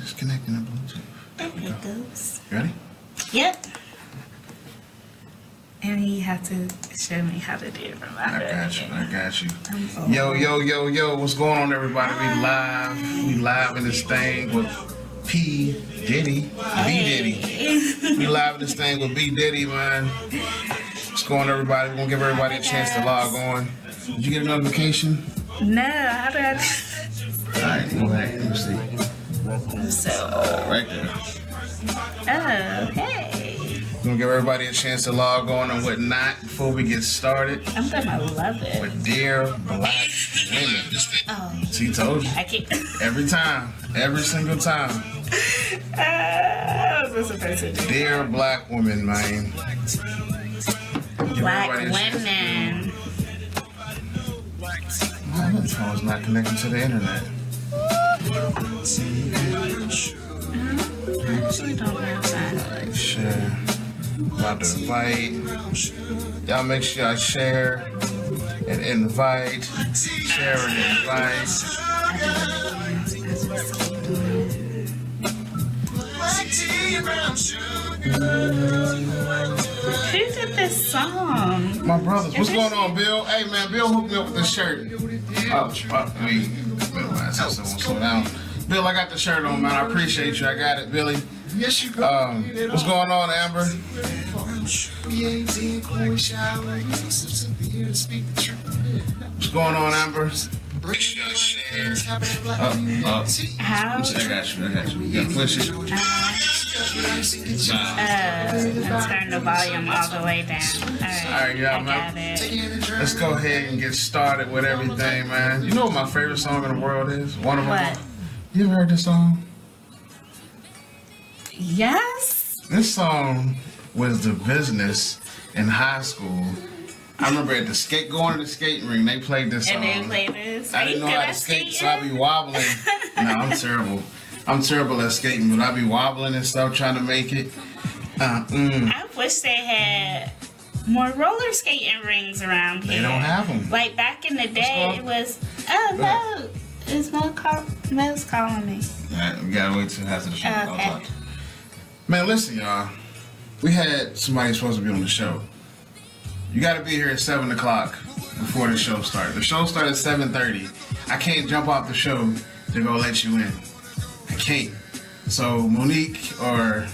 It's connecting to Bluetooth. There it goes. Ready? Yep. And you have to show me how to do it from my I got you. Yo, what's going on, everybody? We live in this thing with P. Diddy. B. Diddy. We live in this thing with B. Diddy, man. What's going on, everybody? We're going to give everybody a chance to log on. Did you get a notification? No, how do I Alright, go back. Let me see. So, Right there. oh, okay. We're going to give everybody a chance to log on and whatnot before we get started. I'm gonna love it. With Dear Black Women. Oh, She told you. I can't. Every time. Every single time. I was supposed to do Dear Black Women, man. Give Black everybody a chance. women. My phone's not connected to the internet. I actually don't know that. Alright, share. About to invite. Y'all make sure y'all share and invite. Share and invite. Who did this song? My brothers, what's going on, Bill? Hey, man, Bill hooked me up with this shirt. Slow down. Bill, I got the shirt on, man. I appreciate you. I got it, Billy. Yes, you go. What's going on, Amber? What's going on, Amber? How? I got you. You gotta push it. Turn the volume all the way down. Alright, yeah, I got it. Let's go ahead and get started with everything, man. You know what my favorite song in the world is? One of them. What? You ever heard this song? Yes? This song was The Business in high school. I remember at the going to the skating ring, they played this song. And they played this. I didn't know how to skate, so I'd be wobbling. No, I'm terrible. I'm terrible at skating, but I'd be wobbling and stuff trying to make it. I wish they had more roller skating rings around here. They don't have them. Like back in the day, it was. Oh no, it's Mel's calling me. Alright, we gotta wait till after the show. I'll Okay. talk. Man, listen, y'all. We had somebody supposed to be on the show. You gotta be here at 7 o'clock before the show starts. The show started at 7:30. I can't jump off the show to go let you in. I can't. So Monique or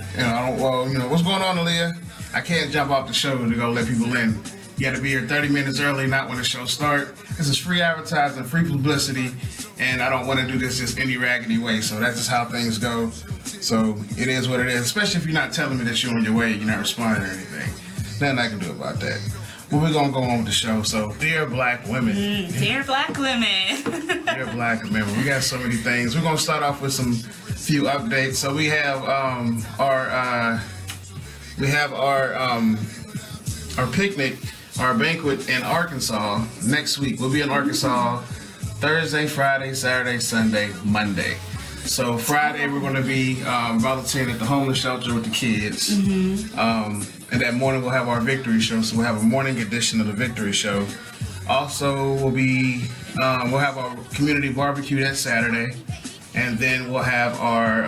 what's going on, Aaliyah? I can't jump off the show to go let people in. You gotta be here 30 minutes early, not when the show starts. This is free advertising, free publicity, and I don't want to do this just any raggedy way. So that's just how things go. So it is what it is. Especially if you're not telling me that you're on your way, you're not responding or anything. Nothing I can do about that. Well, we're gonna go on with the show. So, Dear Black Women. Dear Black women. Dear Black Women. We got so many things. We're gonna start off with some few updates. So we have our picnic, our banquet in Arkansas next week. We'll be in Arkansas Thursday, Friday, Saturday, Sunday, Monday. So Friday we're going to be volunteering at the homeless shelter with the kids. And that morning we'll have our victory show. So we'll have a morning edition of the victory show. Also we'll have our community barbecue that Saturday. And then we'll have our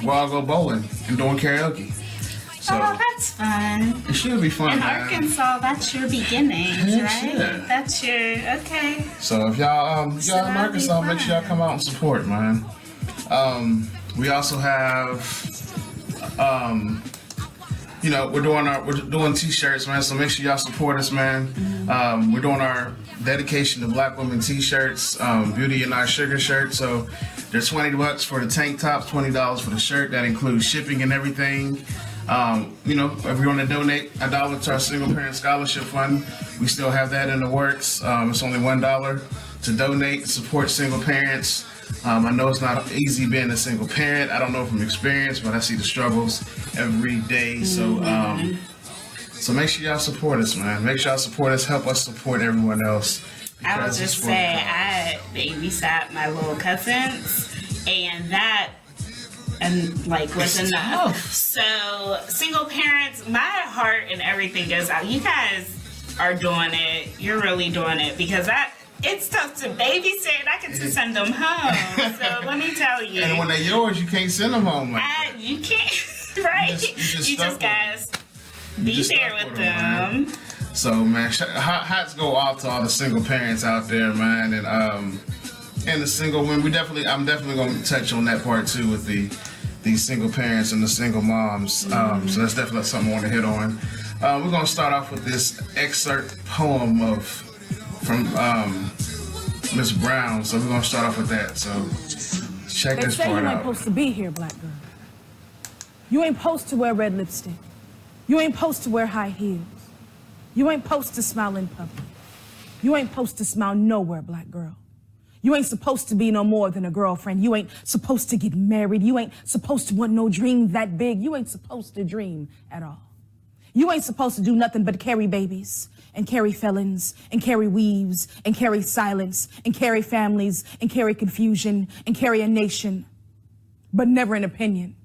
we'll all go bowling and doing karaoke. So Oh, that's fun. it should be fun. In man. Arkansas, that's your beginnings, Heck right? yeah. That's your, okay. So if y'all in that'll be Arkansas, make sure y'all fun. come out and support, man. We also have, we're doing t-shirts, man. So make sure y'all support us, man. We're doing our dedication to Black women t-shirts, Beauty and Our Sugar shirt. So they're $20 for the tank tops, $20 for the shirt. That includes shipping and everything. If you want to donate $1 to our single parent scholarship fund, we still have that in the works. It's only $1 to donate to support single parents. I know it's not easy being a single parent. I don't know from experience, but I see the struggles every day. So make sure y'all support us, man. Make sure y'all support us. Help us support everyone else. I would just say I babysat my little cousins, and that was enough. So single parents, my heart and everything goes out. You guys are doing it. You're really doing it, because it's tough to babysit. I can just send them home. So let me tell you. And when they're yours, you can't send them home. You can't, right? You just guys be there with them. Man. So, man, hats go off to all the single parents out there, man, and the single women. I'm definitely going to touch on that part too with these single parents and the single moms. So that's definitely something I want to hit on. We're going to start off with this excerpt poem from Miss Brown. So we're going to start off with that. So check this part out. You ain't supposed to be here, black girl. You ain't supposed to wear red lipstick. You ain't supposed to wear high heels. You ain't supposed to smile in public. You ain't supposed to smile nowhere, black girl. You ain't supposed to be no more than a girlfriend. You ain't supposed to get married. You ain't supposed to want no dream that big. You ain't supposed to dream at all. You ain't supposed to do nothing but carry babies and carry felons and carry weaves and carry silence and carry families and carry confusion and carry a nation, but never an opinion.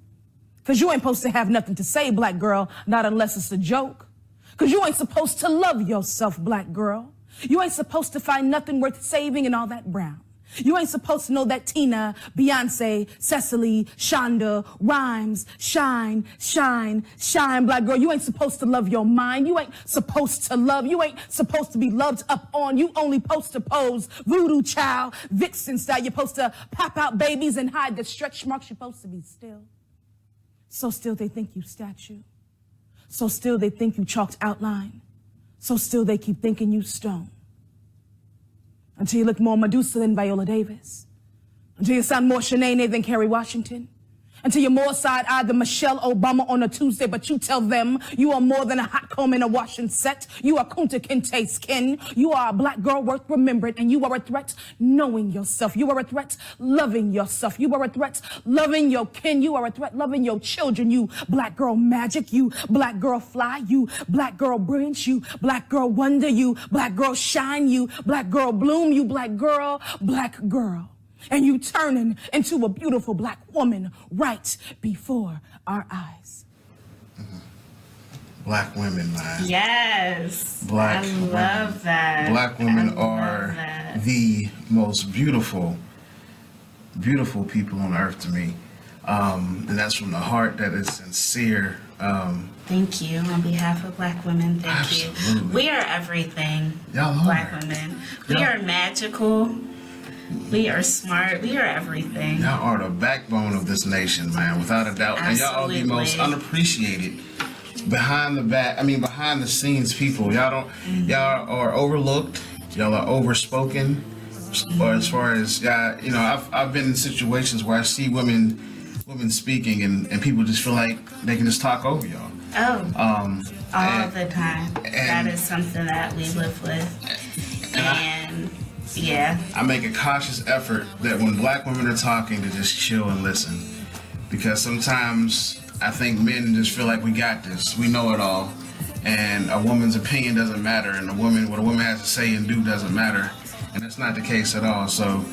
Because you ain't supposed to have nothing to say, black girl, not unless it's a joke. Because you ain't supposed to love yourself, black girl. You ain't supposed to find nothing worth saving in all that brown. You ain't supposed to know that Tina, Beyonce, Cecily, Shonda, Rhymes, shine, shine, shine, black girl. You ain't supposed to love your mind. You ain't supposed to love. You ain't supposed to be loved up on. You only supposed to pose voodoo child, vixen style. You're supposed to pop out babies and hide the stretch marks. You're supposed to be still. So still they think you statue. So still they think you chalked outline. So still they keep thinking you stone. Until you look more Medusa than Viola Davis. Until you sound more Shanae than Kerry Washington. Until you're more side-eyed than Michelle Obama on a Tuesday, but you tell them you are more than a hot comb in a washing set. You are Kunta Kinte's kin. You are a black girl worth remembering, and you are a threat knowing yourself. You are a threat loving yourself. You are a threat loving your kin. You are a threat loving your children. You black girl magic. You black girl fly. You black girl brilliance. You black girl wonder. You black girl shine. You black girl bloom. You black girl, black girl. And you turning into a beautiful black woman right before our eyes. Mm-hmm. Black women, man. Yes. Black I love that. Black women are the most beautiful people on earth to me. And that's from the heart that is sincere. Thank you. On behalf of black women, thank absolutely. you. We are everything. Y'all are. Black women. We are magical. We are smart. We are everything. Y'all are the backbone of this nation, man, without a doubt. Absolutely. And y'all are the most unappreciated behind the scenes people. Y'all are overlooked. Y'all are overspoken. Or as far as I've been in situations where I see women speaking and people just feel like they can just talk over y'all. All the time. That is something that we live with. Yeah. I make a cautious effort that when black women are talking to just chill and listen. Because sometimes I think men just feel like we got this. We know it all. And a woman's opinion doesn't matter. And what a woman has to say and do doesn't matter. And that's not the case at all. So,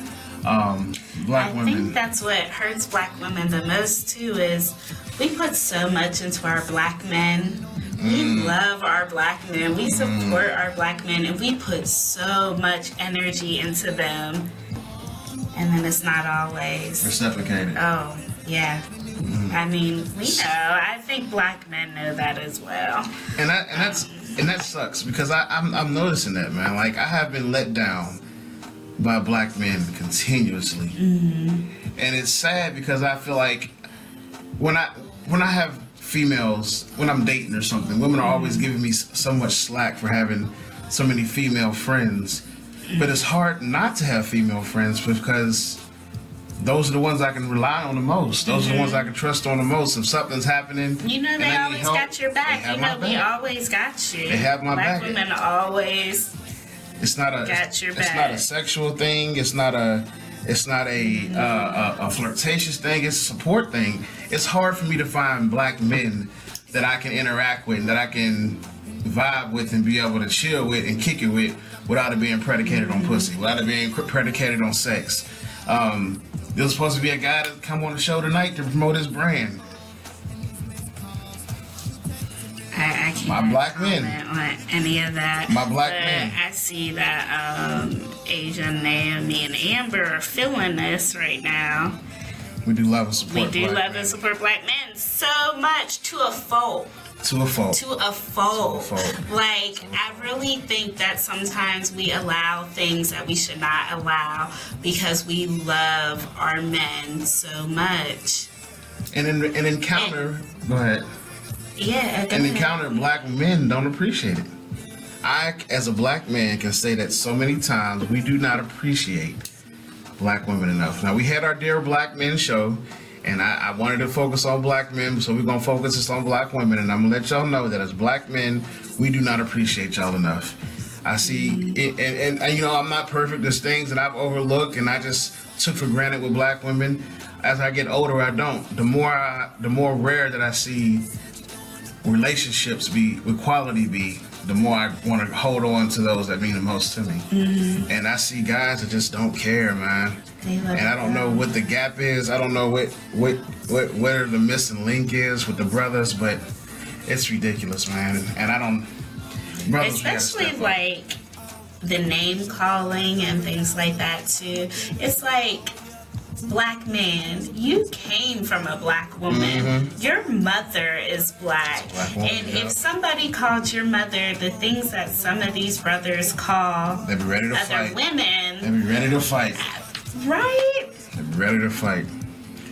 black women. I think that's what hurts black women the most too is we put so much into our black men. We love our black men. We support our black men, and we put so much energy into them. And then it's not always reciprocated. Oh, yeah. I mean, we know. I think black men know that as well. And that sucks because I'm noticing that, man. Like I have been let down by black men continuously, and it's sad because I feel like when I have females, when I'm dating or something, women are always giving me so much slack for having so many female friends. But it's hard not to have female friends because those are the ones I can rely on the most. Those are the ones I can trust on the most. If something's happening, they always got your back. We always got you. They have my back. Black women always got your back. It's not a sexual thing. It's not a flirtatious thing. It's a support thing. It's hard for me to find black men that I can interact with, that I can vibe with and be able to chill with and kick it with without it being predicated on pussy, without it being predicated on sex. There's supposed to be a guy to come on the show tonight to promote his brand. I can't my black men on any of that. My black men. I see that Asia, Naomi, and Amber are feeling this right now. We do love and support. We do black love men. and support black men so much, to a fault. To a fault. To a fault. To a fault. Like, I really think that sometimes we allow things that we should not allow because we love our men so much. And encounter. Go ahead. Yeah. And encounter black men don't appreciate it. I, as a black man, can say that so many times we do not appreciate black women enough. Now, we had our Dear Black Men show, and I wanted to focus on black men, so we're going to focus this on black women, and I'm going to let y'all know that as black men, we do not appreciate y'all enough. I see, and you know, I'm not perfect. There's things that I've overlooked, and I just took for granted with black women. As I get older, I don't. The more rare that I see relationships be, equality be, the more I want to hold on to those that mean the most to me. Mm-hmm. And I see guys that just don't care, man. And I don't know what the gap is. I don't know what where the missing link is with the brothers, but it's ridiculous, man. And I don't. Brothers, especially like the name calling and things like that too. It's like, black man, you came from a black woman. Mm-hmm. Your mother is black. Woman, and if somebody called your mother the things that some of these brothers call they'd be ready to other fight. women. They'd be ready to fight. Right? They'd be ready to fight.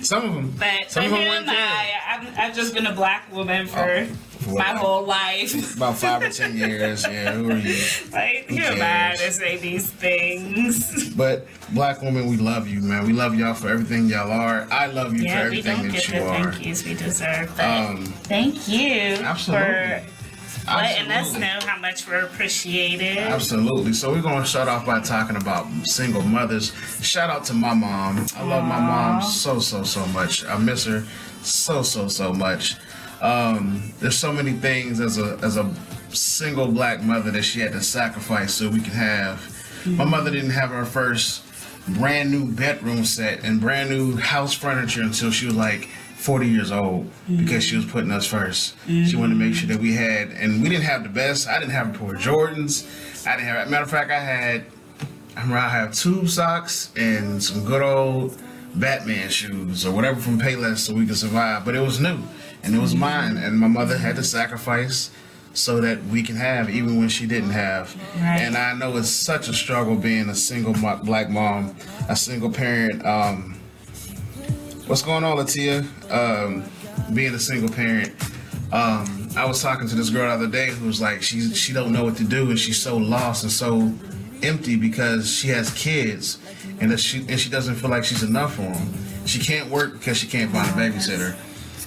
Some of them. But some who of them am I? I've just been a black woman for my whole life. About 5 or 10 years. Yeah, who are you? Like, who am I to say these things? But black women, we love you, man. We love y'all for everything y'all are. I love you for everything that you are. Yeah, we don't get the thank yous we deserve. But thank you for letting us know how much we're appreciated. Absolutely. So we're going to start off by talking about single mothers. Shout out to my mom. I love my mom so much. I miss her so much. There's so many things as a single black mother that she had to sacrifice so we could have. Mm-hmm. My mother didn't have her first brand new bedroom set and brand new house furniture until she was like 40 years old, because she was putting us first. Mm-hmm. She wanted to make sure that we had, and we didn't have the best. I didn't have a pair of Jordans. I didn't have, matter of fact, I have tube socks and some good old Batman shoes or whatever from Payless so we could survive. But it was new and it was mine, and my mother had to sacrifice so that we can have, even when she didn't have. Right. And I know it's such a struggle being a single black mom, a single parent. What's going on, Latia? Being a single parent. I was talking to this girl the other day who was like, she don't know what to do, and she's so lost and so empty because she has kids, and she doesn't feel like she's enough for them. She can't work because she can't find a babysitter.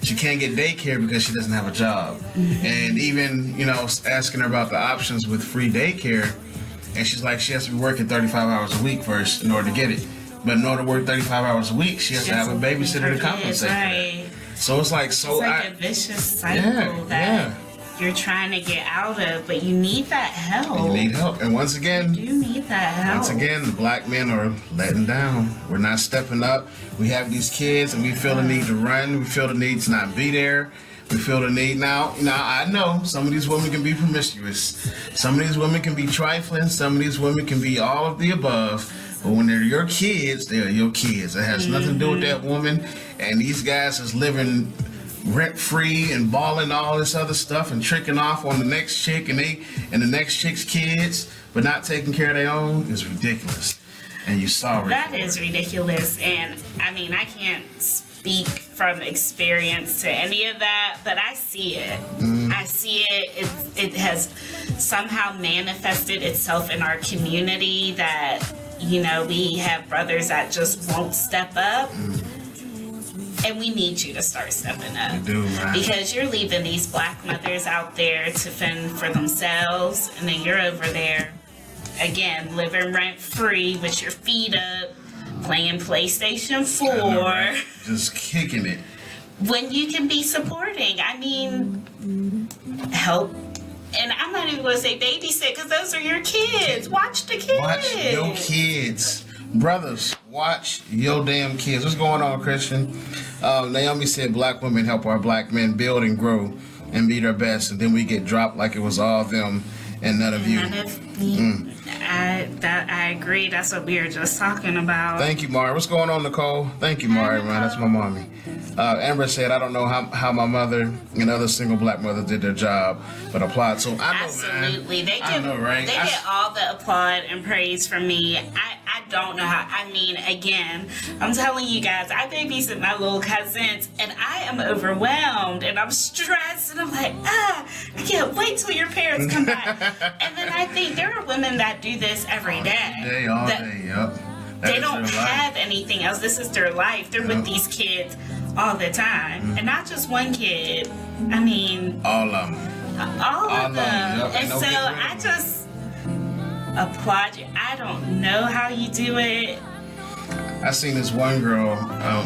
She can't get daycare because she doesn't have a job. Mm-hmm. And even, you know, asking her about the options with free daycare, and she's like, she has to be working 35 hours a week first in order to get it. But in order to work 35 hours a week, she has to have a babysitter to compensate for that. So it's like, a vicious cycle that you're trying to get out of, but you need that help. You need help. And once again, you need that help. Once again, the black men are letting down. We're not stepping up. We have these kids and we feel the need to run. We feel the need to not be there. We feel the need now. I know some of these women can be promiscuous. Some of these women can be trifling. Some of these women can be all of the above. But when they're your kids, they're your kids. It has nothing to do with that woman. And these guys is living rent-free and balling all this other stuff and tricking off on the next chick and the next chick's kids, but not taking care of their own is ridiculous. And you saw it. That is ridiculous. And I mean, I can't speak from experience to any of that, but I see it. I see it. It has somehow manifested itself in our community that, you know, we have brothers that just won't step up. And we need you to start stepping up. You do, right? Because you're leaving these black mothers out there to fend for themselves, and then you're over there, again, living rent-free with your feet up, playing PlayStation 4. Right? Just kicking it. When you can be supporting. I mean, help. And I'm not even going to say babysit, because those are your kids. Watch the kids. Watch your kids. Brothers, watch your damn kids. What's going on, Christian? Naomi said black women help our black men build and grow and be their best, and then we get dropped like it was all them and none of you. None of me. I I agree. That's what we were just talking about. Thank you, Mari. What's going on, Nicole? Thank you, Mari, man. That's my mommy. Amber said, I don't know how my mother and other single black mothers did their job, but applaud. So I know, Absolutely. man. I know, right? They get all the applaud and praise from me. I don't know how. I mean, again, I'm telling you guys, I babysit my little cousins, and I am overwhelmed, and I'm stressed, and I'm like, I can't wait till your parents come back. And then I think there are women that do this every day. All day, yep. They don't have anything else. This is their life. They're with these kids all the time. And not just one kid. I mean... all of them. All of them. Yep. And so I just applaud you. I don't know how you do it. I seen this one girl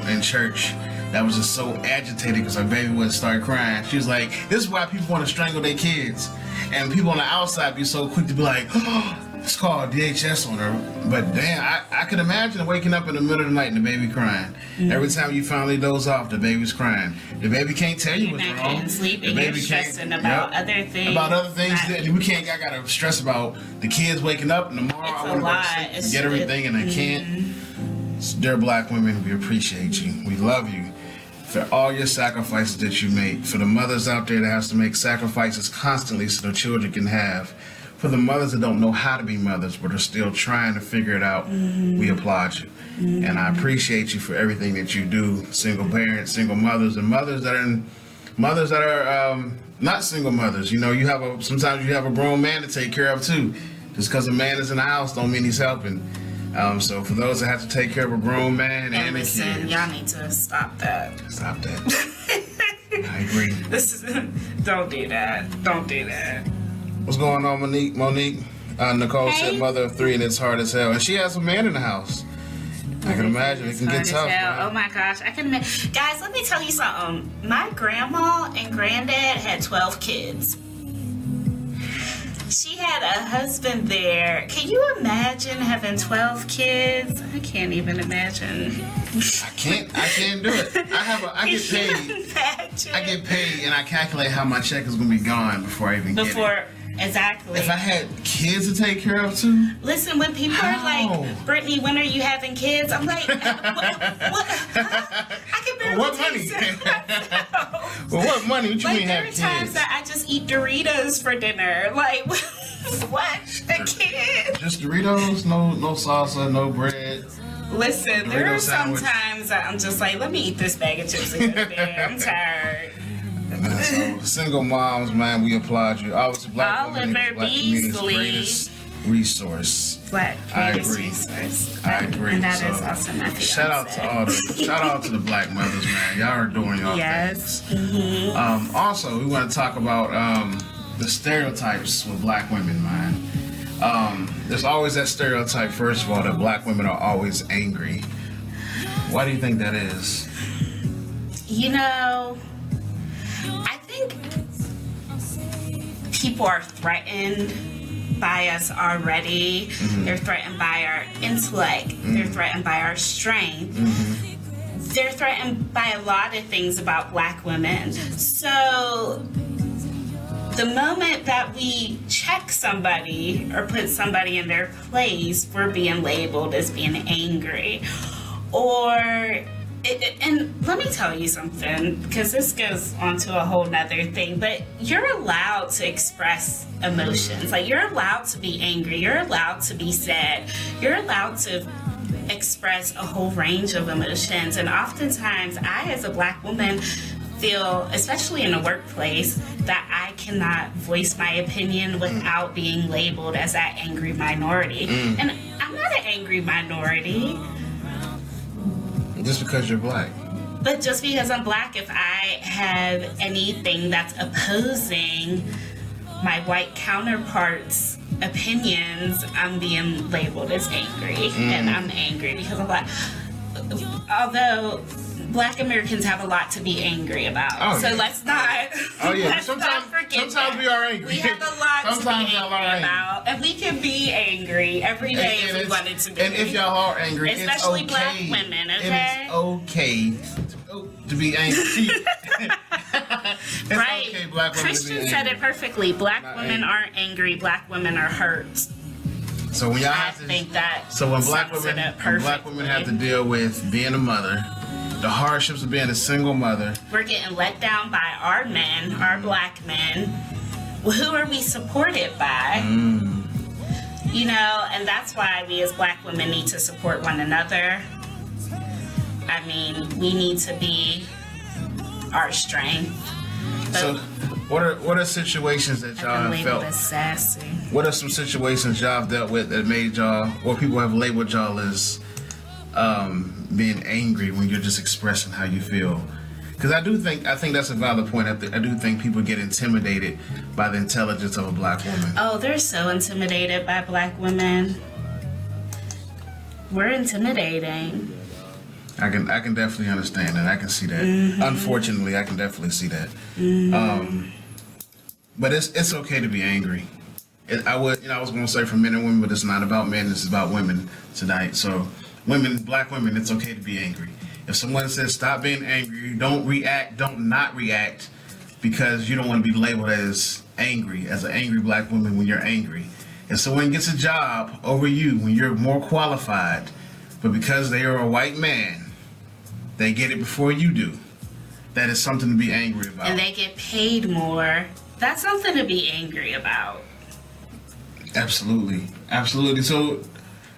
in church that was just so agitated because her baby would start crying. She was like, this is why people want to strangle their kids. And people on the outside be so quick to be like, oh, it's called DHS on her. But damn, I could imagine waking up in the middle of the night and the baby crying. Mm-hmm. Every time you finally doze off, the baby's crying. The baby can't tell you what's wrong. You're not getting sleep, the and baby you're stressing about other things. About other things. I got to stress about the kids waking up and tomorrow I want to go to sleep and get everything and I can't. Dear black women, we appreciate you. We love you. For all your sacrifices that you make, for the mothers out there that has to make sacrifices constantly so their children can have, for the mothers that don't know how to be mothers but are still trying to figure it out, we applaud you. And I appreciate you for everything that you do, single parents, single mothers, and mothers that are not single mothers. You know, sometimes you have a grown man to take care of too. Just because a man is in the house don't mean he's helping. So for those that have to take care of a grown man and a kid, y'all need to stop that. Stop that. I agree. Don't do that. Don't do that. What's going on, Monique? Nicole said mother of 3 and it's hard as hell. And she has a man in the house. I can imagine it can get tough. Oh my gosh, I can imagine. Guys, let me tell you something. My grandma and granddad had 12 kids. She had a husband there. Can you imagine having 12 kids? I can't even imagine. I can't do it. I get paid. Imagine? I get paid and I calculate how my check is gonna be gone before I even get it. Exactly. If I had kids to take care of too. Listen, when people are like, Brittany, when are you having kids? I'm like, what? I can barely what money? Well, what money? What you mean have kids? There are times that I just eat Doritos for dinner. Like, what? A kid? Just Doritos? No salsa, no bread. Listen, Dorito there are some sandwich. times that I'm just like, let me eat this bag of chips and go to bed. I'm tired. So, single moms, man, we applaud you. Obviously, black women, black community's greatest resource. Black resource. I agree. And that is awesome. Shout out to the black mothers, man. Y'all are doing y'all things. Mm-hmm. Also, we want to talk about the stereotypes with black women, man. There's always that stereotype, first of all, that black women are always angry. Why do you think that is? You know, I think people are threatened by us already. Mm-hmm. They're threatened by our intellect. Mm-hmm. They're threatened by our strength. Mm-hmm. They're threatened by a lot of things about black women. So the moment that we check somebody or put somebody in their place, we're being labeled as being angry. And let me tell you something, because this goes on to a whole nother thing, but you're allowed to express emotions. Like, you're allowed to be angry. You're allowed to be sad. You're allowed to express a whole range of emotions. And oftentimes, I, as a black woman, feel, especially in a workplace, that I cannot voice my opinion without being labeled as that angry minority. And I'm not an angry minority. Just because you're black. But just because I'm black, if I have anything that's opposing my white counterparts' opinions, I'm being labeled as angry. And I'm angry because I'm black. Although black Americans have a lot to be angry about. Oh, so yeah. let's not, sometimes we are angry. We have a lot to be angry about. And we can be angry every day if we wanted to be. And if y'all are angry, especially it's okay. black women, okay? It's okay to be angry. It's right. Okay, black women Christian said it perfectly. Black women aren't angry. Black women are hurt. So when y'all I have to, think that so when black sums women, it up when black women have to perfectly. deal with being a mother, the hardships of being a single mother, We're getting let down by our men, our black men. Who are we supported by? You know, and that's why we as black women need to support one another. I mean, we need to be our strength. But so what are situations that I've y'all been have labeled felt? as sassy. What are some situations y'all have dealt with that made y'all, or people have labeled y'all as being angry when you're just expressing how you feel? Because I think that's a valid point. I do think people get intimidated by the intelligence of a black woman. Oh, they're so intimidated by black women. We're intimidating. I can definitely understand that. I can see that. Unfortunately, I can definitely see that. But it's okay to be angry. I was going to say for men and women, but it's not about men. It's about women tonight. So, women, black women, it's okay to be angry. If someone says stop being angry, don't react, don't not react, because you don't want to be labeled as angry, as an angry black woman when you're angry. If someone gets a job over you when you're more qualified, but because they are a white man, they get it before you do, that is something to be angry about. And they get paid more. That's something to be angry about. Absolutely. Absolutely. So,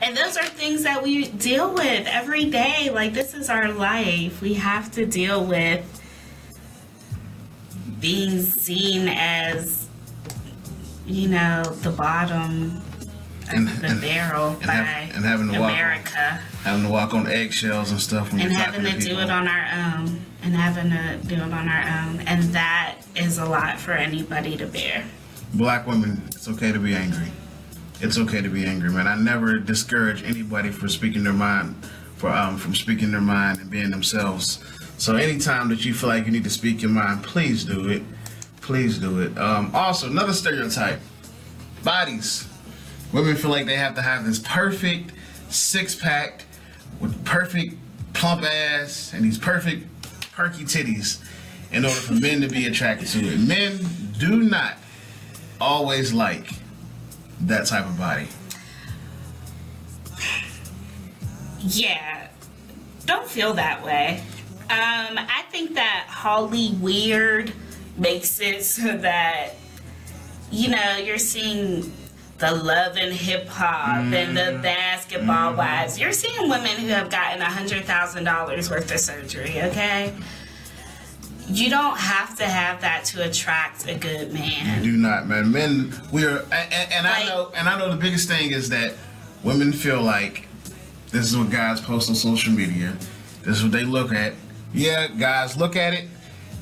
And those are things that we deal with every day. Like, this is our life. We have to deal with being seen as, you know, the bottom of the barrel by having to having to walk on eggshells and stuff when and you're having talking to do people. it on our own. And having to do it on our own. And that is a lot for anybody to bear. Black women, it's okay to be angry. It's okay to be angry, man. I never discourage anybody from speaking their mind, from speaking their mind and being themselves. So anytime that you feel like you need to speak your mind, please do it. Please do it. Also, another stereotype: bodies. Women feel like they have to have this perfect six-pack with perfect plump ass and these perfect perky titties in order for men to be attracted to it. Men do not always like that type of body. Yeah, don't feel that way. I think that Holly Weird makes it so that, you know, you're seeing the Love and Hip Hop and the Basketball Wives. You're seeing women who have gotten $100,000 worth of surgery, okay? You don't have to have that to attract a good man. Do not, man. Men, we are, and I know the biggest thing is that women feel like this is what guys post on social media. This is what they look at. Yeah, guys look at it.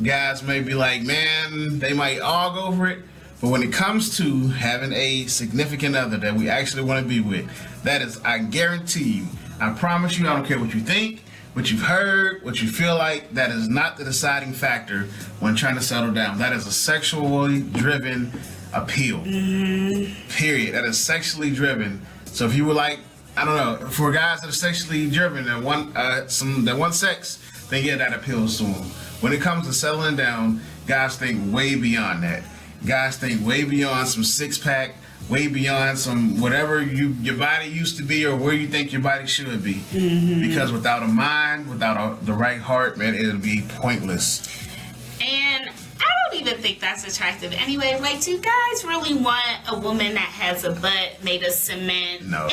Guys may be like, man, they might all go for it. But when it comes to having a significant other that we actually want to be with, that is, I guarantee you, I promise you, I don't care what you think, what you've heard, what you feel like, that is not the deciding factor when trying to settle down. That is a sexually driven appeal. Period. That is sexually driven. So if you were like, I don't know, for guys that are sexually driven that want sex, then yeah, that appeals to them. When it comes to settling down, guys think way beyond that. Guys think way beyond some six-pack, way beyond some whatever your body used to be or where you think your body should be. Because without a mind, without the right heart, man, it'll be pointless. And I don't even think that's attractive anyway. Like, do guys really want a woman that has a butt made of cement? No.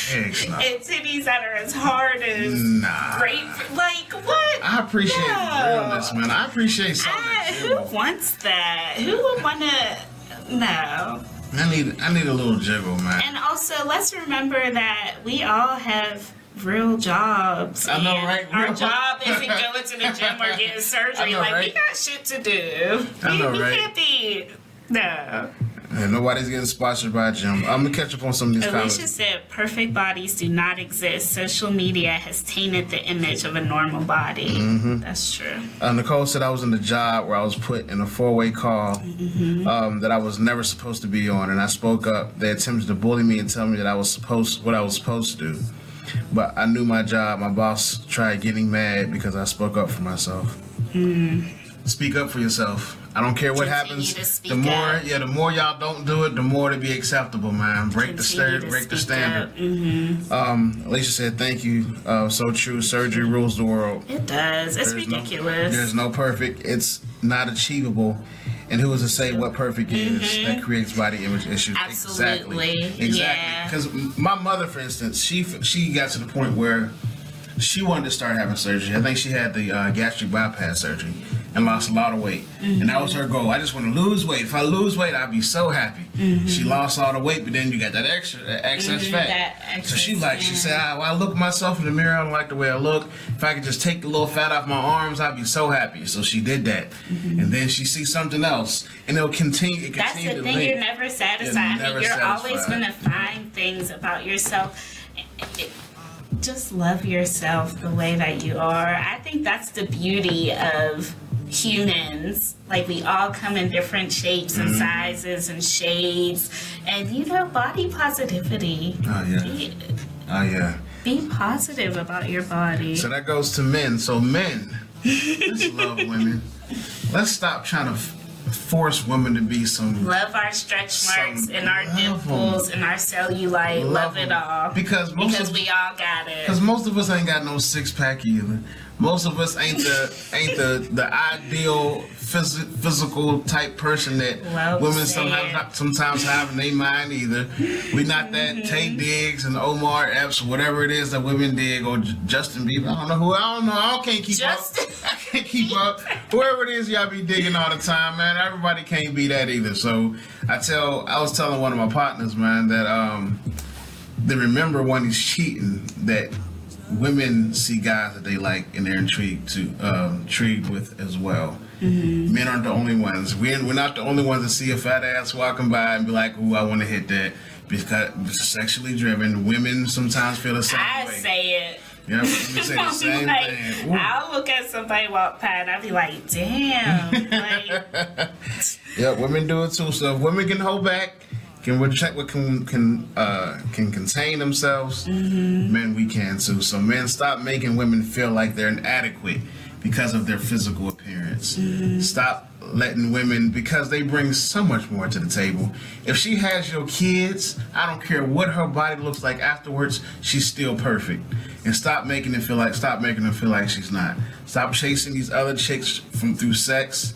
Heck no. And titties that are as hard as Nah. grape. Like, what? I appreciate No. realness, man. I appreciate something. Who wants that? Who would want to? No. I need a little jiggle, man. And also, let's remember that we all have real jobs. I know, and right? Our Real job isn't going to the gym or getting surgery. I know, Like, we right? got shit to do. I know, we right? can't be. No. And nobody's getting sponsored by a gym. I'm gonna catch up on some of these Alicia comments. said perfect bodies do not exist. Social media has tainted the image of a normal body. That's true. Nicole said I was in the job where I was put in a four-way call that I was never supposed to be on, and I spoke up. They attempted to bully me and tell me that I was supposed to do. But I knew my job. My boss tried getting mad because I spoke up for myself. speak up for yourself. I don't care what Continue happens. to speak The more, up. the more y'all don't do it, the more to be acceptable, man. Break Continue to the speak standard. up. Mm-hmm. Alicia said, "Thank you. So true. Surgery rules the world. It does. It's ridiculous. There's no perfect. It's not achievable. And who is to say what perfect is? That creates body image issues. Absolutely. Exactly. Yeah. Because my mother, for instance, she got to the point where she wanted to start having surgery. I think she had the gastric bypass surgery and lost a lot of weight. And that was her goal. I just want to lose weight. If I lose weight, I'll be so happy. She lost all the weight, but then you got that excess fat. So she said, I look at myself in the mirror, I don't like the way I look. If I could just take the little fat off my arms, I'd be so happy. So she did that. And then she sees something else, and it'll continue. That's the thing, you're never satisfied. You're always going to find things about yourself. Just love yourself the way that you are. I think that's the beauty of humans. Like, we all come in different shapes and sizes and shades, and body positivity. Be positive about your body. So that goes to men. So men, let's love women. Let's stop trying to force women to be some. Love our stretch marks and our dimples and our cellulite. Love it all. Because we all got it. Because most of us ain't got no six pack either. Most of us ain't the ideal physical type person that women sometimes have in their mind either. We not that Tay Diggs and Omar Epps, whatever it is that women dig, or Justin Bieber. I don't know. I can't keep up. I can't keep up. Whoever it is y'all be digging all the time, man. Everybody can't be that either. So I was telling one of my partners, man, that they remember when he's cheating that women see guys that they like and they're intrigued with as well. Men aren't the only ones. We're not the only ones that see a fat ass walking by and be like, "Ooh, I want to hit that," because it's sexually driven. Women sometimes feel the same way. I say it. Yeah, we say the same thing. Ooh. I'll look at somebody walk by and I'll be like, "Damn!" Yeah, women do it too. So if women can hold back, can contain themselves, men we can too. So men, stop making women feel like they're inadequate because of their physical appearance. Stop letting women, because they bring so much more to the table. If she has your kids, I don't care what her body looks like afterwards, she's still perfect. And stop making them feel like she's not. Stop chasing these other chicks through sex.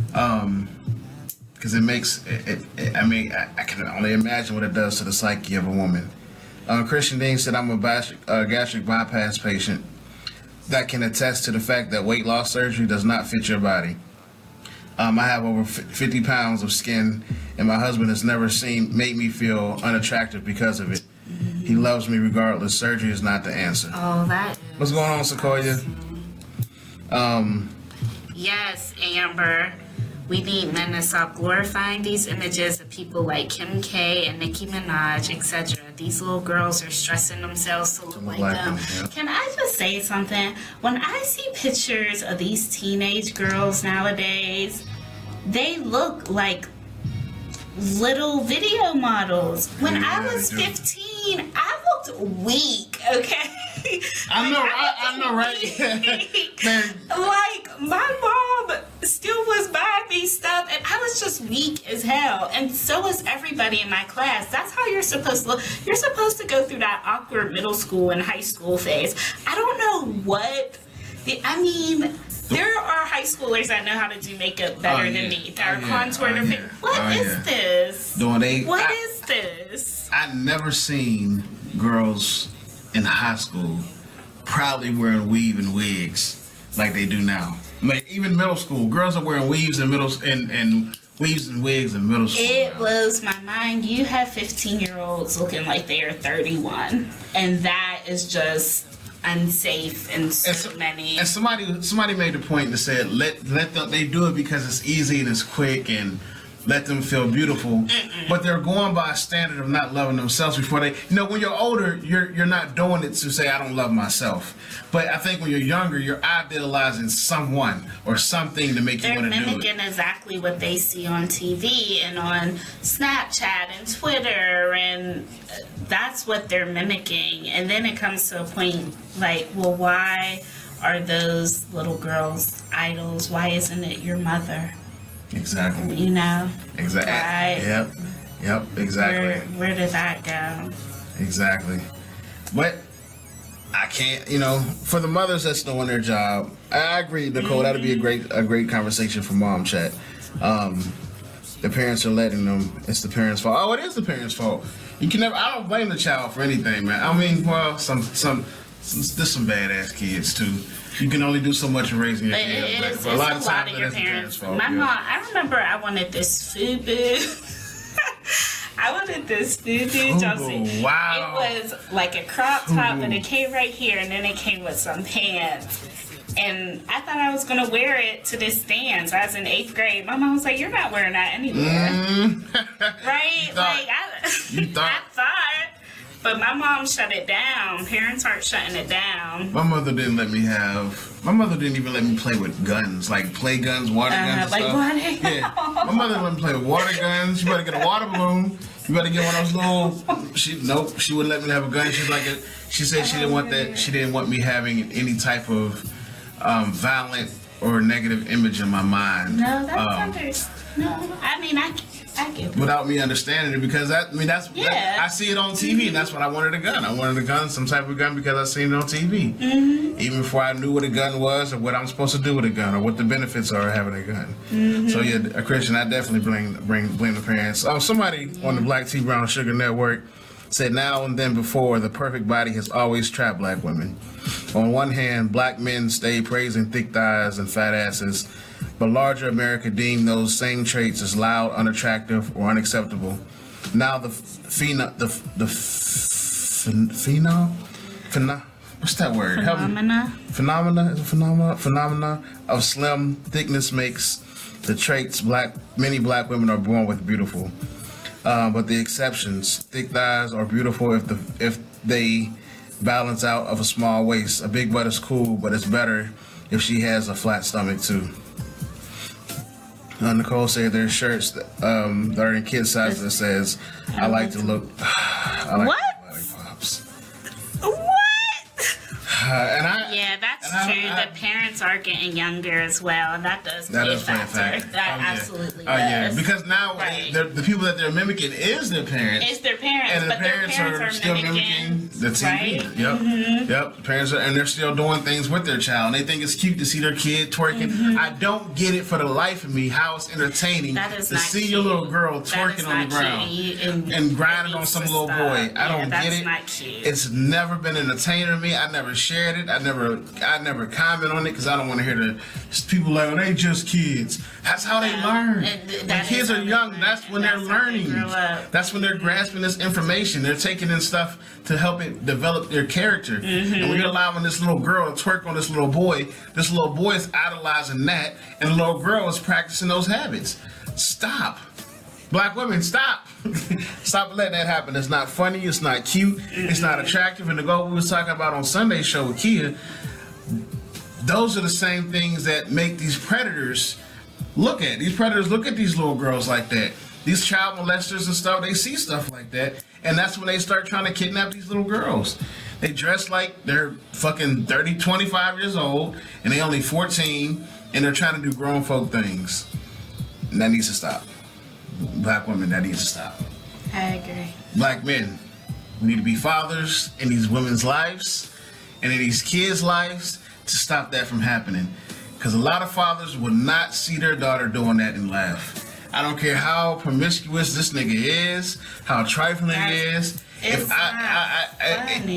Because it makes I can only imagine what it does to the psyche of a woman. Christian Dean said, "I'm a gastric bypass patient that can attest to the fact that weight loss surgery does not fit your body. I have over 50 pounds of skin, and my husband has never made me feel unattractive because of it. He loves me regardless. Surgery is not the answer." Oh, that. What's going on, Sequoia? Yes, Amber. We need men to stop glorifying these images of people like Kim K and Nicki Minaj, etc. These little girls are stressing themselves to look like them. Yeah. Can I just say something? When I see pictures of these teenage girls nowadays, they look like little video models. When I was 15, I looked weak, okay? I know, right? Man. Like, my mom still was buying me stuff, and I was just weak as hell. And so was everybody in my class. That's how you're supposed to look. You're supposed to go through that awkward middle school and high school phase. I don't know what... there are high schoolers that know how to do makeup better than me. That are contoured their face. What is this? What is this? I never seen girls in high school proudly wearing weave and wigs like they do now. Like, even middle school, girls are wearing weaves and wigs in middle school. It blows my mind. You have 15-year-olds looking like they are 31, and that is just unsafe in many. And somebody made the point that said let them, they do it because it's easy and it's quick and let them feel beautiful. But they're going by a standard of not loving themselves before they, when you're older, you're not doing it to say I don't love myself. But I think when you're younger, you're idealizing someone or something to make you want to do it. They're mimicking exactly what they see on TV and on Snapchat and Twitter, and that's what they're mimicking. And then it comes to a point like, well, why are those little girls idols? Why isn't it your mother? Exactly. You know? Exactly. Right? Yep. Exactly. Where did that go? Exactly. But I can't, for the mothers that's doing their job, I agree, Nicole, that'd be a great conversation for Mom Chat. The parents are letting them, it's the parents' fault. Oh, it is the parents' fault. You can never, I don't blame the child for anything, man. I mean, well, there's some badass kids too. You can only do so much in raising your kids. It's a lot of your parents' fault. My mom, I remember I wanted this FUBU. I wanted this FUBU jumpsuit. Wow. It was like a crop top, and it came right here, and then it came with some pants. And I thought I was going to wear it to this dance. I was in 8th grade. My mom was like, "You're not wearing that anywhere." Right? I thought. But my mom shut it down. Parents aren't shutting it down. My mother didn't even let me play with guns, like play guns, water guns and stuff. Yeah. My mother let me play with water guns. You better get a water balloon. You better get one of those little. She wouldn't let me have a gun. She said she didn't want that. She didn't want me having any type of violent or negative image in my mind. No, that's no. I mean, I get it. Without me understanding it, because I see it on TV, and that's what I wanted a gun. I wanted a gun, some type of gun, because I seen it on TV. Mm-hmm. Even before I knew what a gun was, or what I'm supposed to do with a gun, or what the benefits are of having a gun. Mm-hmm. So yeah, Christian, I definitely blame the parents. Oh, somebody on the Black T Brown Sugar Network said, now and then before, the perfect body has always trapped black women. On one hand, black men stay praising thick thighs and fat asses, but larger America deemed those same traits as loud, unattractive, or unacceptable. Now what's that word? Phenomena of slim thickness makes the traits many black women are born with beautiful. But the exceptions, thick thighs are beautiful if they balance out of a small waist. A big butt is cool, but it's better if she has a flat stomach too. Nicole said there's shirts that are in kid size that says, "I like to look." What? Lollipops. What? Yeah, that's true. The parents are getting younger as well, and that does play a factor. That absolutely does. Yeah, because now the people that they're mimicking is their parents. It's their parents, and but the parents are still mimicking the TV. Right? Yep, mm-hmm. Yep. The parents and they're still doing things with their child, and they think it's cute to see their kid twerking. Mm-hmm. I don't get it for the life of me how it's entertaining to see your little girl twerking on the ground and grinding on some little boy. I don't get it. Not cute. It's never been entertaining to me. I never shared it. I never comment on it because I don't want to hear the people like, oh, they just kids. That's how they learn. When kids are young, that's when they're learning. That's when they're grasping this information. They're taking in stuff to help it develop their character. Mm-hmm. And when you're allowing this little girl to twerk on this little boy is idolizing that, and the little girl is practicing those habits. Stop. Black women, stop. Stop letting that happen. It's not funny. It's not cute. It's not attractive. And the goal we was talking about on Sunday's show with Kia, those are the same things that make these predators look at. These predators look at these little girls like that. These child molesters and stuff, they see stuff like that. And that's when they start trying to kidnap these little girls. They dress like they're fucking 30, 25 years old, and they only 14, and they're trying to do grown folk things. And that needs to stop. Black women, that needs to stop. I agree. Black men, we need to be fathers in these women's lives and in these kids' lives to stop that from happening. Because a lot of fathers will not see their daughter doing that and laugh. I don't care how promiscuous this nigga is, how trifling he is. If I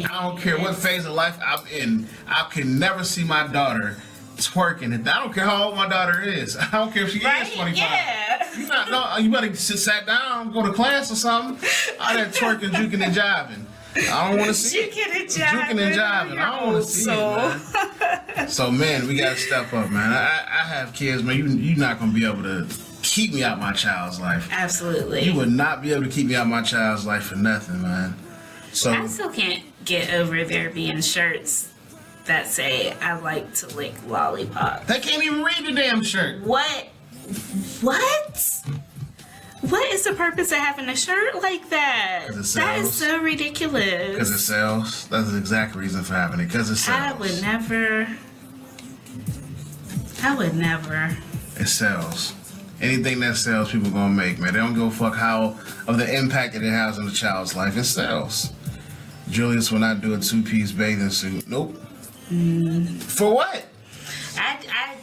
don't care what phase of life I'm in, I can never see my daughter twerking. I don't care how old my daughter is. I don't care if she is 25. Yeah. You better sit down, go to class or something. All that twerking, juking, and jiving. I don't want to see it. Juking and jiving. I don't want to see it, man. So, man, we got to step up, man. I have kids, man. You're not going to be able to keep me out my child's life. Absolutely. You would not be able to keep me out my child's life for nothing, man. So I still can't get over there being shirts that say, I like to lick lollipops. They can't even read the damn shirt. What? What is the purpose of having a shirt like that? Because it sells. That is so ridiculous. Because it sells. That's the exact reason for having it. Because it sells. I would never. I would never. It sells. Anything that sells, people gonna make, man. They don't give a fuck of the impact that it has on the child's life. It sells. Julius will not do a 2-piece bathing suit. Nope. For what? I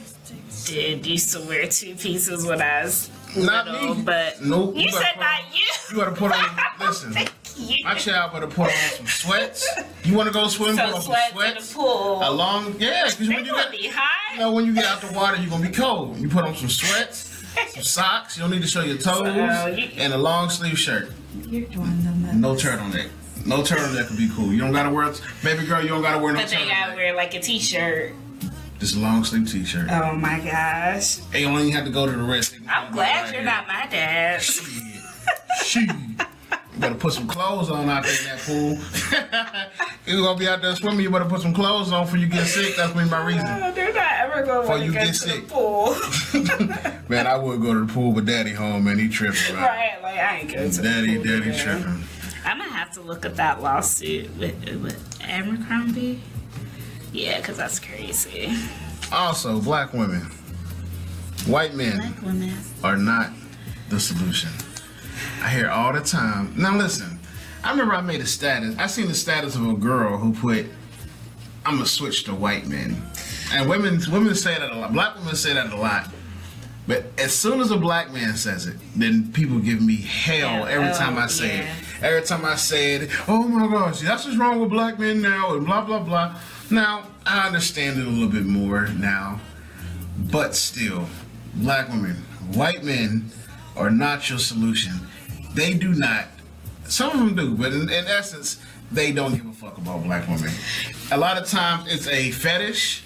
did used to wear 2 pieces when I was Not little, me. but Nope. you said not you. You gotta put on. Listen, my child better put on some sweats. You want to go swim? Put So on sweats some in sweats. the pool. Because They when you gonna get, be hot. you know, when you get out the water, you're gonna be cold. You put on some sweats, some socks. You don't need to show your toes, and a long sleeve shirt. You're doing the most. No turtleneck. No turtleneck would be cool. You don't gotta wear, baby girl. You don't gotta wear no But they gotta turtleneck. wear like a t-shirt. Just a long sleeve t-shirt. Oh my gosh. They don't even have to go to the wrist. I'm glad you're not my dad. Shit. You better put some clothes on out there in that pool. You're gonna be out there swimming. You better put some clothes on before you get sick. That's my reason. Oh, they're not ever going Before to you go get to sick. the pool. Man, I would go to the pool, but daddy home, man. He tripping, right? Right, like I ain't going to Daddy the pool. tripping. I'm gonna have to look at that lawsuit with Abercrombie. Yeah, because that's crazy. Also, black women, white men Black women. are not the solution. I hear all the time. Now listen, I remember I made a status. I seen the status of a girl who put, "I'm gonna switch to white men," and women say that a lot. Black women say that a lot. But as soon as a black man says it, then people give me hell every time I say it. Every time I say it, oh my gosh, that's what's wrong with black men now, and blah blah blah. Now I understand it a little bit more now, but still, black women, white men are not your solution. They do not. Some of them do, but in essence, they don't give a fuck about black women. A lot of times, it's a fetish.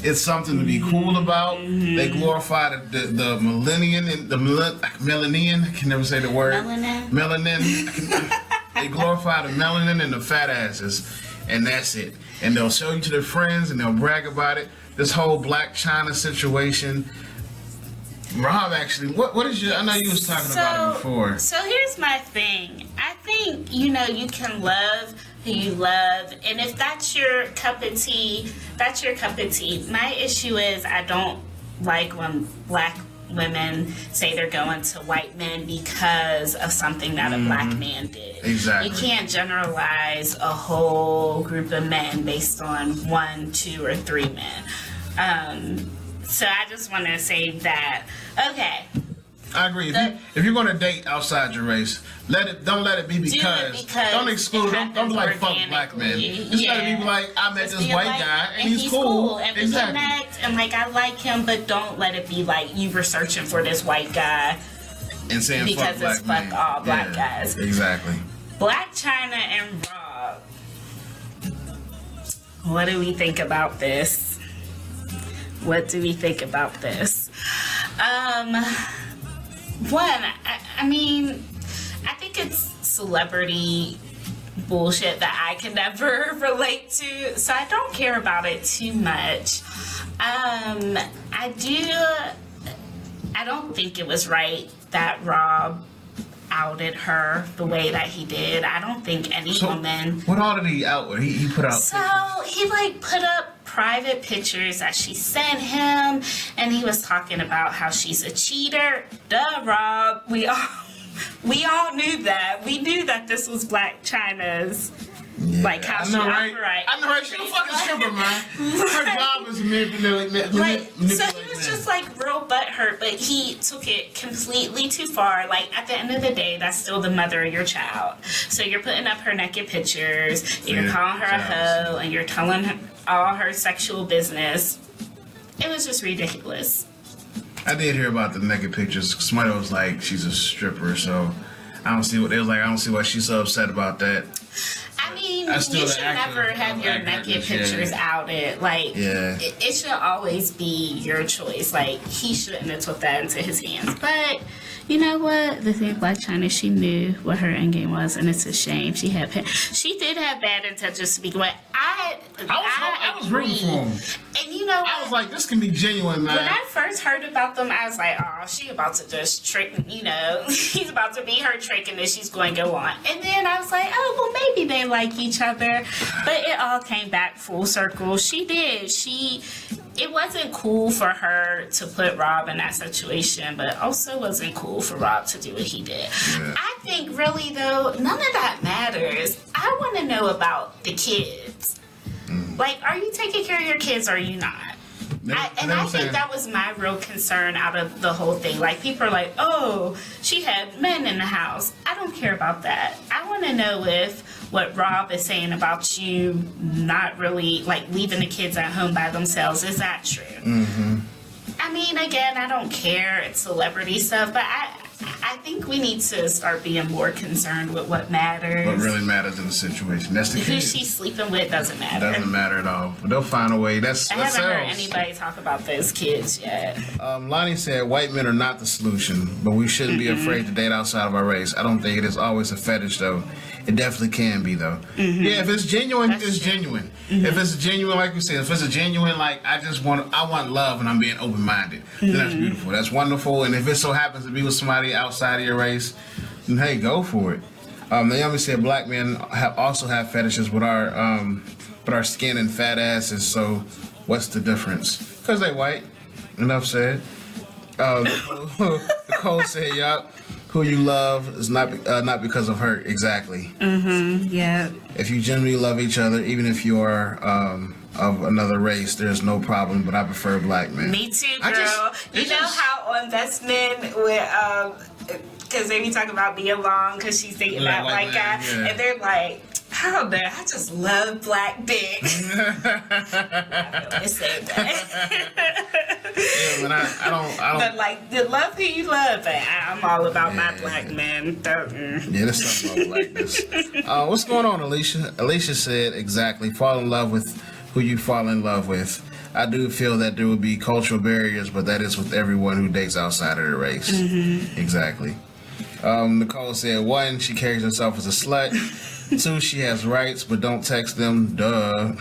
It's something to be cool about. They glorify the millennium and the melanin. I can never say the word. Melanin. They glorify the melanin and the fat asses, and that's it. And they'll show you to their friends, and they'll brag about it. This whole Black China situation. Rob, actually, what is your? I know you was talking about it before. So here's my thing. I think, you can love who you love, and if that's your cup of tea, that's your cup of tea. My issue is I don't like when black women say they're going to white men because of something that a black man did. Exactly. You can't generalize a whole group of men based on 1, 2, or 3 men. So I just want to say that. Okay. I agree. If you're going to date outside your race, don't let it be because don't exclude. Don't be like fuck black men. Just let it be like I met this white guy and he's cool. And we exactly. connect and like I like him, but don't let it be like you were searching for this white guy And saying because fuck it's black fuck men. all black guys. Exactly. Black China and Rob. What do we think about this? What do we think about this? One, I mean, I think it's celebrity bullshit that I can never relate to, so I don't care about it too much. I don't think it was right that Rob outed her the way that he did. I don't think any woman. What all did he out? He put out. So he put up private pictures that she sent him, and he was talking about how she's a cheater. Duh, Rob. We all knew that. We knew that this was Black China's. Like how she operates. I know, right? She's a fucking stripper, man. Her job is manipulate. So he was just real butthurt, but he took it completely too far. Like at the end of the day, that's still the mother of your child. So you're putting up her naked pictures, you're calling her a hoe, and you're telling her all her sexual business. It was just ridiculous. I did hear about the naked pictures. Somebody was like, she's a stripper, so I don't see what they was like. I don't see why she's so upset about that. I mean, you should never have your naked pictures outed. It should always be your choice. He shouldn't have took that into his hands. But you know what? The thing with Blac Chyna, she knew what her endgame was, and it's a shame. She did have bad intentions to begin with. I was rooting for him. And you know what? I was like, this can be genuine, man. When I first heard about them, I was like, oh, she about to just trick, she's about to be her trick and then she's going to go on. And then I was like, oh, well, maybe they like each other. But it all came back full circle. She did. It wasn't cool for her to put Rob in that situation, but also wasn't cool for Rob to do what he did. Yeah. I think really, though, none of that matters. I want to know about the kids. Like, are you taking care of your kids or are you not? I think that was my real concern out of the whole thing. Like, people are like, oh, she had men in the house. I don't care about that. I want to know if what Rob is saying about you not really, like, leaving the kids at home by themselves, is that true? Mm-hmm. I mean, again, I don't care. It's celebrity stuff, but I think we need to start being more concerned with what matters. What really matters in the situation. That's the Who kids. she's sleeping with doesn't matter. Doesn't matter at all. But they'll find a way. I haven't heard anybody talk about those kids yet. Lonnie said, white men are not the solution, but we shouldn't be afraid to date outside of our race. I don't think it is always a fetish, though. It definitely can be, though. Mm-hmm. Yeah, if it's genuine, it's genuine. Mm-hmm. If it's genuine, like we said, if it's a genuine, like, I want love and I'm being open-minded, then that's beautiful. That's wonderful. And if it so happens to be with somebody outside of your race, then hey, go for it. Naomi said black men also have fetishes with our skin and fat asses, so what's the difference? Because they white. Enough said. Nicole said, yup. Who you love is not because of hurt. Exactly. Mm-hmm. Yeah. If you genuinely love each other, even if you are of another race, there's no problem. But I prefer black men. Me too, girl. You know how on Best Men with because they be talking about being long because she's dating that white guy, and they're like, I don't know, I just love black dick. I say that. Yeah, but I don't. But like, love who you love, but I'm all about my black men. Yeah, there's something about blackness. What's going on, Alicia? Alicia said exactly. Fall in love with who you fall in love with. I do feel that there would be cultural barriers, but that is with everyone who dates outside of their race. Mm-hmm. Exactly. Nicole said, 1, she carries herself as a slut. 2, she has rights, but don't text them. Duh.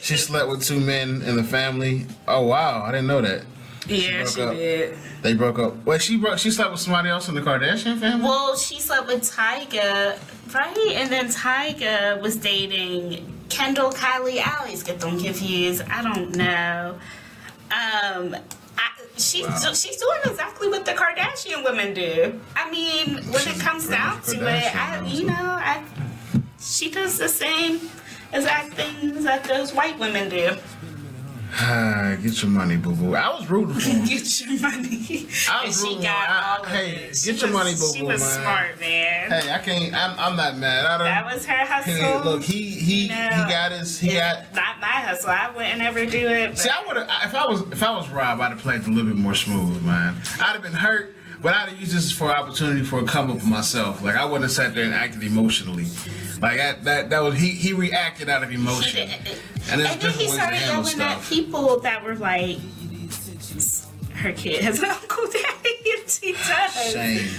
She slept with 2 men in the family. Oh, wow. I didn't know that. Yeah, she did. They broke up. Wait, she slept with somebody else in the Kardashian family? Well, she slept with Tyga, right? And then Tyga was dating Kendall, Kylie. I always get them confused. I don't know. She's doing exactly what the Kardashian women do. I mean, when it comes down to it, she does the same exact things that those white women do. Get your money, boo boo. I was rooting for him. Get your money. I was rooting for him. Get your money, boo boo. She was smart, man. Hey, I can't. I'm not mad. That was her hustle. Hey, look, he got his. Not my hustle. I wouldn't ever do it. See, I would have. If I was Rob, I'd have played a little bit more smooth, man. I'd have been hurt, but I'd have used this for an opportunity for a come up for myself. Like I wouldn't have sat there and acted emotionally. Like that was he reacted out of emotion. And then he started yelling at people that were like, her kid has an Uncle Daddy, and she does. Shame.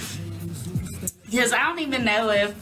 Because I don't even know if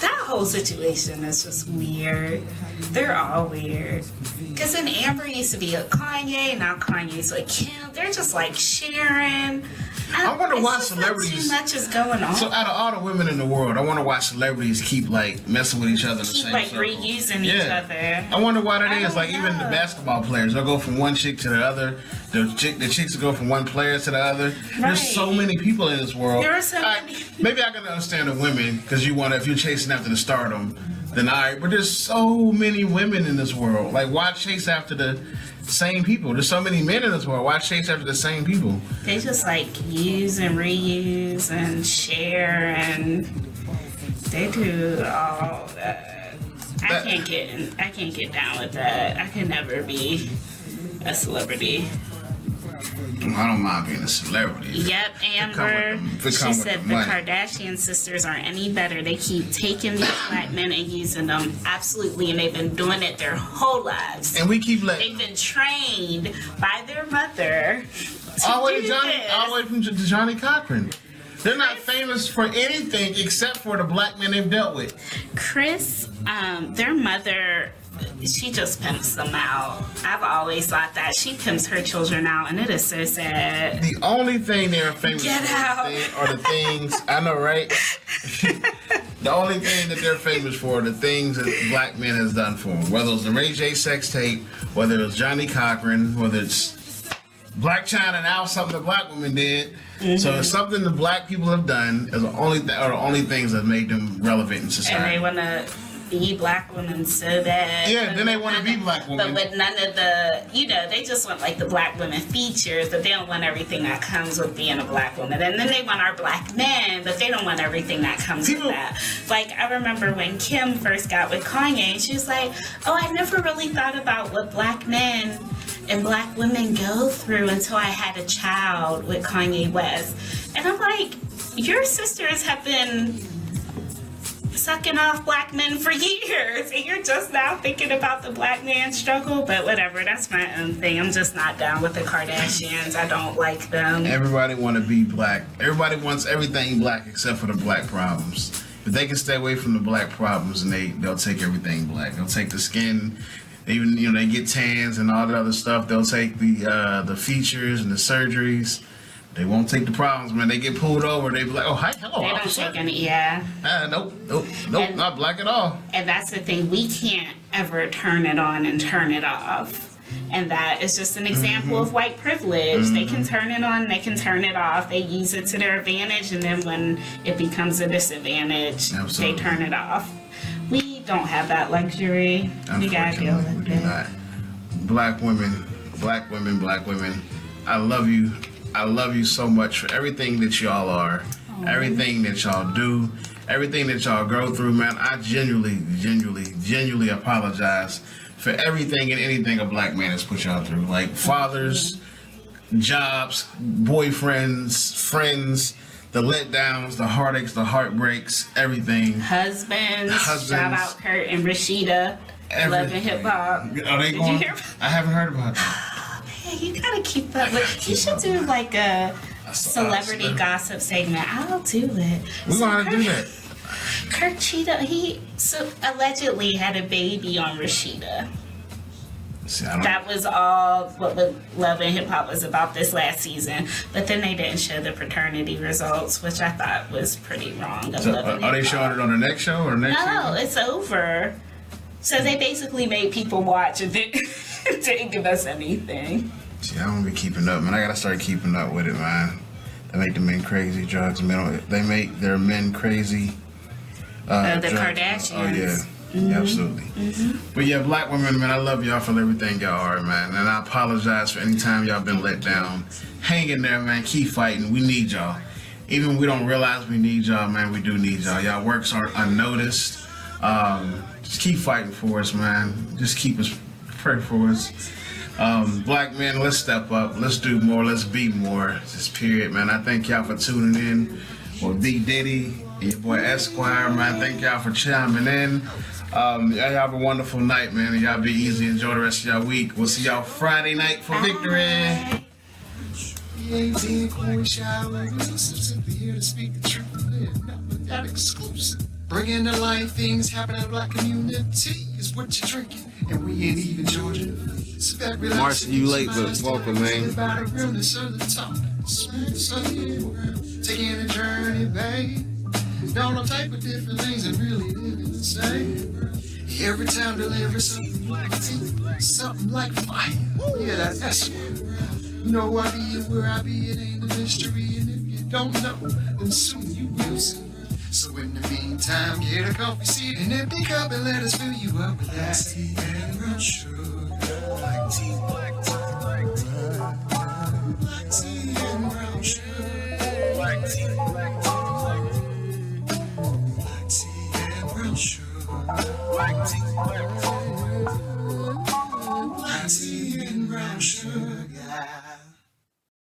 that whole situation is just weird. They're all weird. Because then Amber used to be a Kanye, now Kanye's with Kim. They're just like sharing. I wonder why celebrities. Too much is going on. So out of all the women in the world, I wonder why celebrities keep like messing with each other in the same circle. Reusing each other. I wonder why that is. Like even the basketball players, they'll go from one chick to the other. The chicks will go from one player to the other. Right. There's so many people in this world. There are so many. Maybe I can understand the women because if you're chasing after the stardom, then all right. But there's so many women in this world. Like why chase after the same people? There's so many men in this world. Why chase after the same people? They just like use and reuse and share, and they do all that. I can't get down with that. I can never be a celebrity. I don't mind being a celebrity. Yep, Amber. She said the Kardashian sisters aren't any better. They keep taking these black men and using them. Absolutely, and they've been doing it their whole lives. And we keep letting. They've been trained by their mother. All the way from Johnny Cochran. They're not famous for anything except for the black men they've dealt with. Chris, their mother, she just pimps them out. I've always thought that. She pimps her children out, and it is so sad. The only thing they're famous Get for out. are the things, I know, right? The only thing that they're famous for are the things that black men has done for them. Whether it's the Ray J sex tape, whether it's Johnny Cochran, whether it's Black China now, something the black women did. Mm-hmm. So it's something the black people have done is the only things that made them relevant in society. And they want to be black women so bad. Yeah, then they want to be black women. But with none of the, they just want like the black women features, but they don't want everything that comes with being a black woman. And then they want our black men, but they don't want everything that comes with that. Like, I remember when Kim first got with Kanye, and she was like, oh, I never really thought about what black men and black women go through until I had a child with Kanye West. And I'm like, your sisters have been sucking off black men for years, and you're just now thinking about the black man struggle. But whatever, that's my own thing. I'm just not down with the Kardashians. I don't like them. Everybody want to be black. Everybody wants everything black except for the black problems. If they can stay away from the black problems, and they'll take everything black. They'll take the skin. Even they get tans and all the other stuff. They'll take the features and the surgeries. They won't take the problems, man. They get pulled over. They be like, oh, hi, hello. They don't take any, Nope, not black at all. And that's the thing. We can't ever turn it on and turn it off. And that is just an example of white privilege. They can turn it on, they can turn it off. They use it to their advantage, and then when it becomes a disadvantage, they turn it off. We don't have that luxury. We gotta deal with we do not. Black women. I love you. I love you so much for everything that y'all are, everything that y'all do, everything that y'all go through, man. I genuinely apologize for everything and anything a black man has put y'all through. Like fathers, jobs, boyfriends, friends, the letdowns, the heartaches, the heartbreaks, everything. Husbands. Shout out Kurt and Rashida. Love and Hip Hop. Are they going? I haven't heard about that. You gotta keep up with. You should do like a celebrity gossip segment. I'll do it. We're gonna do that. Kurt Cheetah, he allegedly had a baby on Rashida. That was all what Love and Hip Hop was about this last season. But then they didn't show the paternity results, which I thought was pretty wrong. So, are they showing it on the next show or next season? No, it's over. So they basically made people watch and didn't give us anything. See, I don't be keeping up, man. I gotta start keeping up with it, man. They make the men crazy. Drugs, men. They make their men crazy. The Kardashians. Oh yeah. Yeah, absolutely. But yeah, black women, man, I love y'all for everything y'all are, man. And I apologize for any time y'all been let down. Hang in there, man. Keep fighting. We need y'all. Even when we don't realize we need y'all, man, we do need y'all. Y'all works aren't unnoticed. Just keep fighting for us, man. Just keep us, pray for us. Black men, let's step up. Let's do more. Let's be more. This period, man. I thank y'all for tuning in with D Diddy and your boy Esquire, man. Thank y'all for chiming in. Y'all have a wonderful night, man. And y'all be easy. Enjoy the rest of y'all week. We'll see y'all Friday night for victory. Bringing to life things happening in the black community is what you're drinking, and we ain't even Georgia. Marcy, you late, but welcome, man. About the realness of the talk, taking a journey, babe. Down all type of different things and really living the same. Every time delivers something like tea, something like fire. Yeah, that's what. You know who I be and where I be, it ain't a mystery. And if you don't know, then soon you will see. So in the meantime, get a coffee seat and empty cup and let us fill you up with that tea and brown sugar. Black tea, black tea, black tea, black tea and brown sugar. Black tea, black tea, black tea, black tea and brown sugar. Black tea, black tea, black tea and brown sugar.